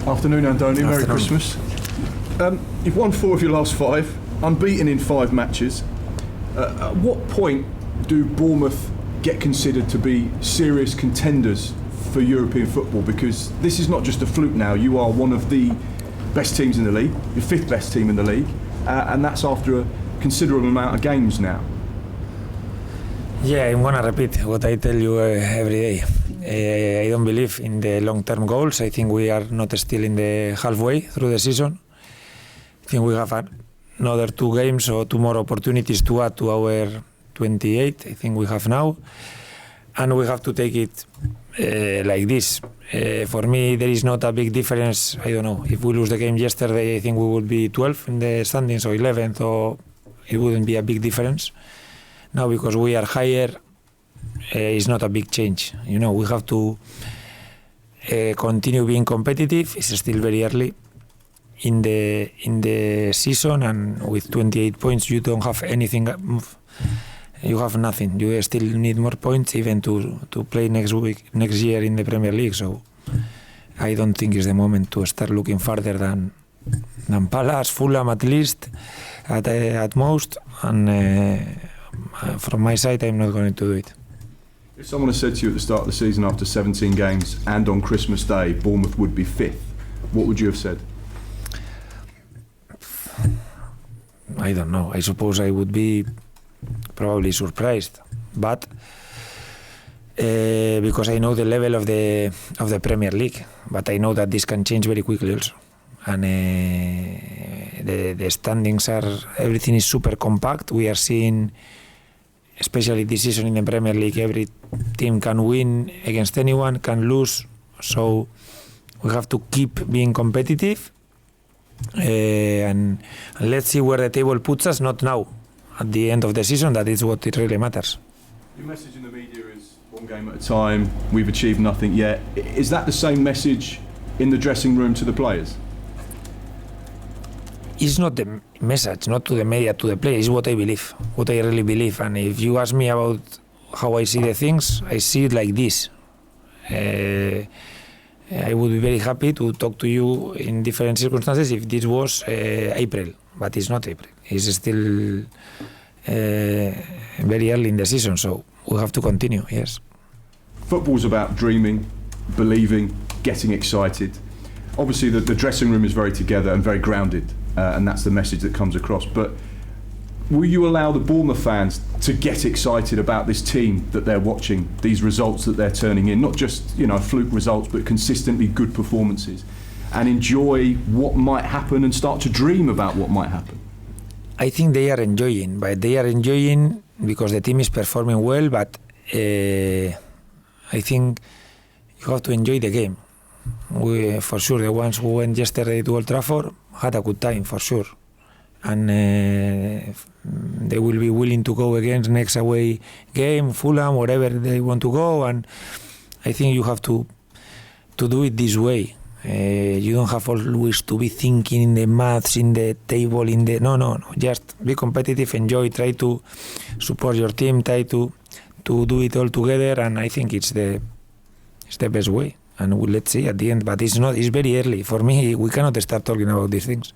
Afternoon, Andoni. Merry Christmas. You've won 4 of your last 5, unbeaten in 5 matches. At what point do Bournemouth get considered to be serious contenders for European football? Because this is not just a fluke now. You are one of the best teams in the league, your 5th best team in the league, and that's after a considerable amount of games now. Yeah, I'm gonna repeat what I tell you every day. I don't believe in the long-term goals. I think we are not still in the halfway through the season. I think we have another 2 games or 2 more opportunities to add to our 28. I think we have now, and we have to take it like this. For me, there is not a big difference. I don't know. If we lose the game yesterday, I think we would be 12th in the standings or 11th, or it wouldn't be a big difference. Now, because we are higher, it's not a big change. You know, we have to continue being competitive. It's still very early in the season, and with 28 points, you don't have anything. You have nothing. You still need more points even to play next year in the Premier League. So I don't think it's the moment to start looking further than Palace, Fulham at least, at most, and from my side, I'm not going to do it. If someone had said to you at the start of the season, after 17 games and on Christmas Day, Bournemouth would be 5th, what would you have said? I don't know. I suppose I would be probably surprised, but because I know the level of the Premier League, but I know that this can change very quickly also, and the standings everything is super compact. We are seeing, especially this season in the Premier League, every team can win against anyone, can lose, so we have to keep being competitive, and let's see where the table puts us, not now, at the end of the season. That is what it really matters. Your message in the media is 1 game at a time, we've achieved nothing yet. Is that the same message in the dressing room to the players? It's not the message, not to the media, to the players. It's what I believe, what I really believe. And if you ask me about how I see the things, I see it like this. I would be very happy to talk to you in different circumstances if this was April, but it's not April. It's still very early in the season, so we have to continue, yes. Football's about dreaming, believing, getting excited. Obviously, the dressing room is very together and very grounded, and that's the message that comes across. But will you allow the Bournemouth fans to get excited about this team that they're watching, these results that they're turning in, not just, you know, fluke results, but consistently good performances, and enjoy what might happen and start to dream about what might happen? I think they are enjoying, but they are enjoying because the team is performing well, but I think you have to enjoy the game. We, for sure, the ones who went yesterday to Old Trafford had a good time, for sure. And they will be willing to go against next away game, Fulham, wherever they want to go. And I think you have to do it this way. You don't have always to be thinking in the maths, in the table, no. Just be competitive, enjoy, try to support your team, try to do it all together. And I think it's the best way. And let's see at the end. But it's very early. For me, we cannot start talking about these things.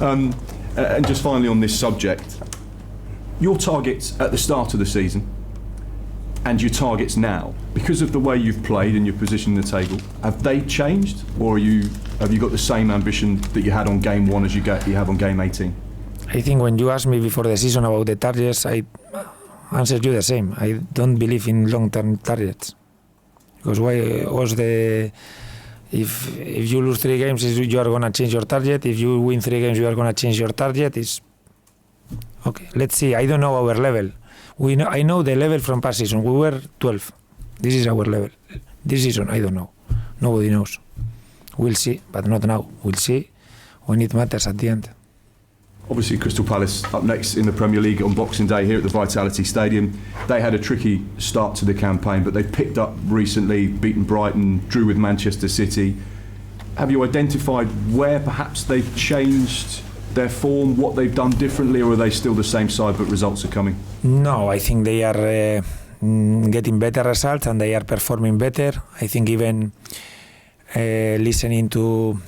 And just finally on this subject, your targets at the start of the season and your targets now, because of the way you've played and your position in the table, have they changed, or have you got the same ambition that you had on game 1 as you have on game 18? I think when you asked me before the season about the targets, I answered you the same. I don't believe in long-term targets, because why was if you lose 3 games, you are going to change your target. If you win 3 games, you are going to change your target. It's okay. Let's see. I don't know our level. I know the level from past season. We were 12. This is our level. This season, I don't know. Nobody knows. We'll see, but not now. We'll see when it matters at the end. Obviously, Crystal Palace up next in the Premier League on Boxing Day here at the Vitality Stadium. They had a tricky start to the campaign, but they've picked up recently, beaten Brighton, drew with Manchester City. Have you identified where perhaps they've changed their form, what they've done differently, or are they still the same side but results are coming? No, I think they are getting better results and they are performing better. I think even listening to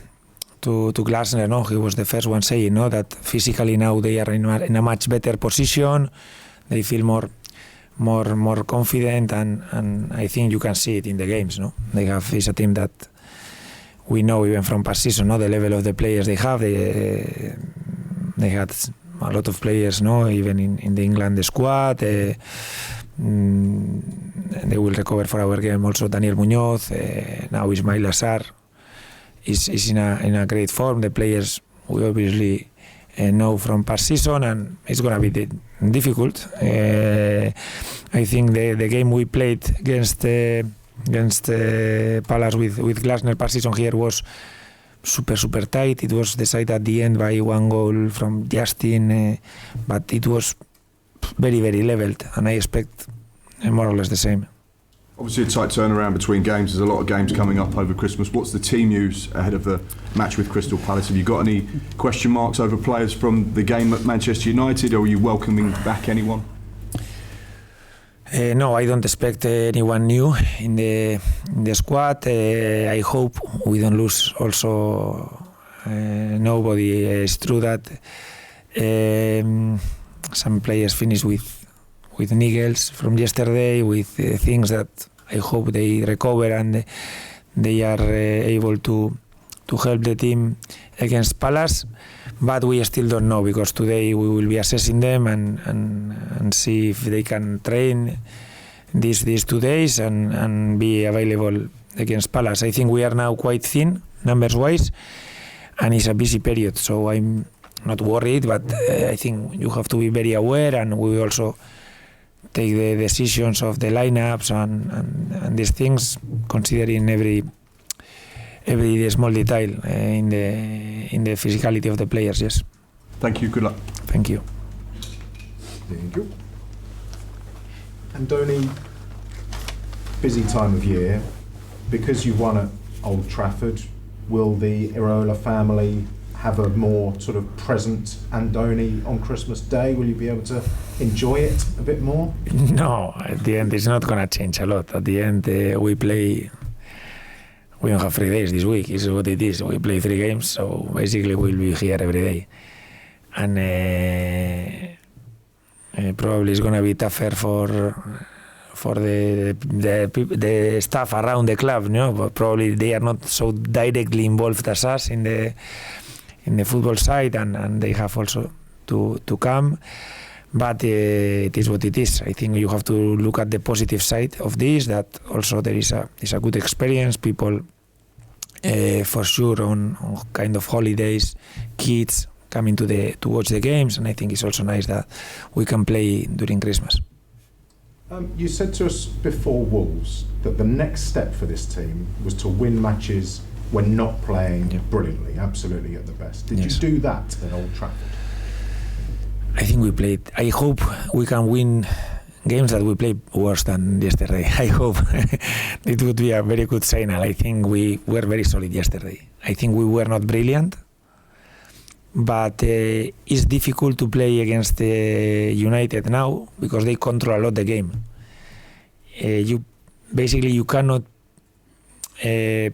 Glasner, no, he was the first one saying, no, that physically now they are in a much better position. They feel more confident, and I think you can see it in the games. No, it's a team that we know even from past season. No, the level of the players they have. They had a lot of players. No, even in the England squad. They will recover for our game also Daniel Muñoz. Now Ismail Assar is in a great form. The players we obviously know from past season, and it's going to be difficult. I think the game we played against Palace with Glasner past season here was super tight. It was decided at the end by one goal from Justin, but it was very leveled, and I expect more or less the same. Obviously a tight turnaround between games. There's a lot of games coming up over Christmas. What's the team news ahead of the match with Crystal Palace? Have you got any question marks over players from the game at Manchester United, or are you welcoming back anyone? No, I don't expect anyone new in the squad. I hope we don't lose also nobody. It's true that some players finished with niggles from yesterday, with things that I hope they recover and they are able to help the team against Palace. But we still don't know, because today we will be assessing them and see if they can train these 2 days and be available against Palace. I think we are now quite thin numbers wise, and it's a busy period, so I'm not worried, but I think you have to be very aware, and we also take the decisions of the lineups and these things, considering every small detail in the physicality of the players. Yes. Thank you. Good luck. Thank you. Thank you. Andoni, busy time of year. Because you won at Old Trafford, will the Iraola family have a more sort of present Andoni on Christmas Day? Will you be able to enjoy it a bit more? No, at the end it's not going to change a lot. At the end we don't have 3 days this week. This is what it is. We play 3 games, so basically we'll be here every day. And probably it's going to be tougher for the staff around the club, you know? But probably they are not so directly involved as us in the football side, and they have also to come. But it is what it is. I think you have to look at the positive side of this, that also there is a good experience. People for sure on kind of holidays, kids coming to watch the games, and I think it's also nice that we can play during Christmas. You said to us before Wolves that the next step for this team was to win matches when not playing brilliantly, absolutely at the best. Did you do that at Old Trafford? I think I hope we can win games that we played worse than yesterday. I hope it would be a very good signal. I think we were very solid yesterday. I think we were not brilliant, but it's difficult to play against United now because they control a lot the game. You cannot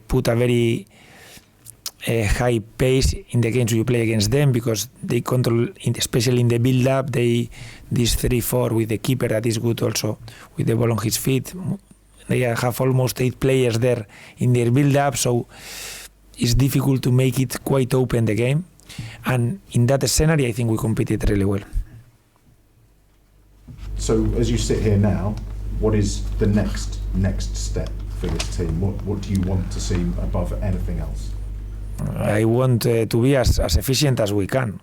put a very high pace in the games you play against them, because they control, especially in the build-up, this 3-4 with the keeper that is good also with the ball on his feet. They have almost 8 players there in their build-up, so it's difficult to make it quite open the game. And in that scenario, I think we competed really well. So as you sit here now, what is the next step for this team? What do you want to see above anything else? I want to be as efficient as we can.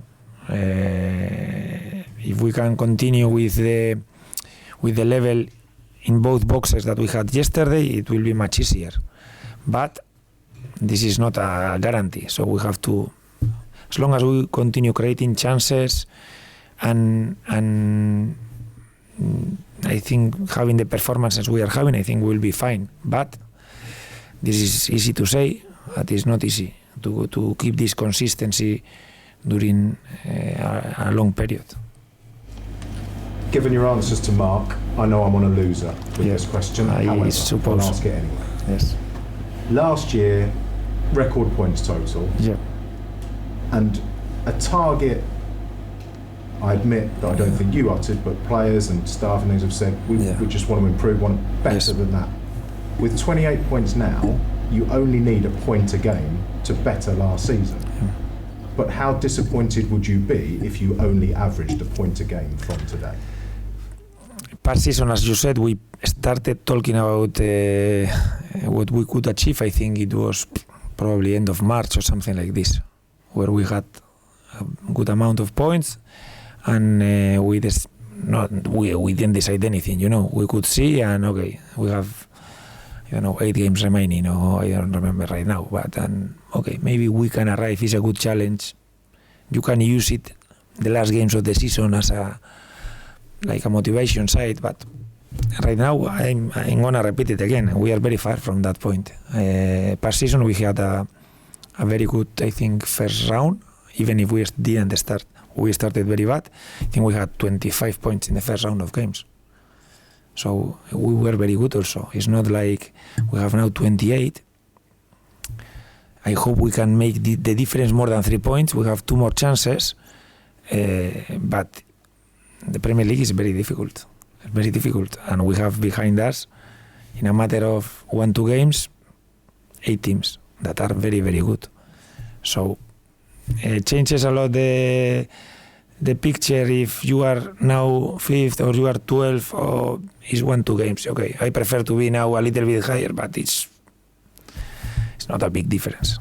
If we can continue with the level in both boxes that we had yesterday, it will be much easier. But this is not a guarantee, so we have to, as long as we continue creating chances and I think having the performances we are having, I think we'll be fine. But this is easy to say, but it's not easy to keep this consistency during a long period. Given your answers to Mark, I know I'm on a loser with this question. However, I'll ask it anyway. Yes. Last year, record points total. Yeah. And a target, I admit that I don't think you uttered, but players and staff and things have said, we just want to improve, want better than that. With 28 points now, you only need a point a game to better last season. Yeah. But how disappointed would you be if you only averaged a point a game from today? Past season, as you said, we started talking about what we could achieve. I think it was probably end of March or something like this, where we had a good amount of points, and we didn't decide anything. We could see, and okay, we have 8 games remaining, or I don't remember right now, but okay, maybe we can arrive. It's a good challenge. You can use it the last games of the season as a motivation side, but right now I'm gonna repeat it again. We are very far from that point. Past season we had a very good, I think, first round. Even if we didn't start, we started very bad. I think we had 25 points in the first round of games. So we were very good also. It's not like we have now 28. I hope we can make the difference more than 3 points. We have 2 more chances, but the Premier League is very difficult. It's very difficult, and we have behind us, in a matter of 1-2 games, 8 teams that are very, very good. So it changes a lot the picture if you are now 5th or you are 12th, or it's 1-2 games. Okay, I prefer to be now a little bit higher, but it's not a big difference.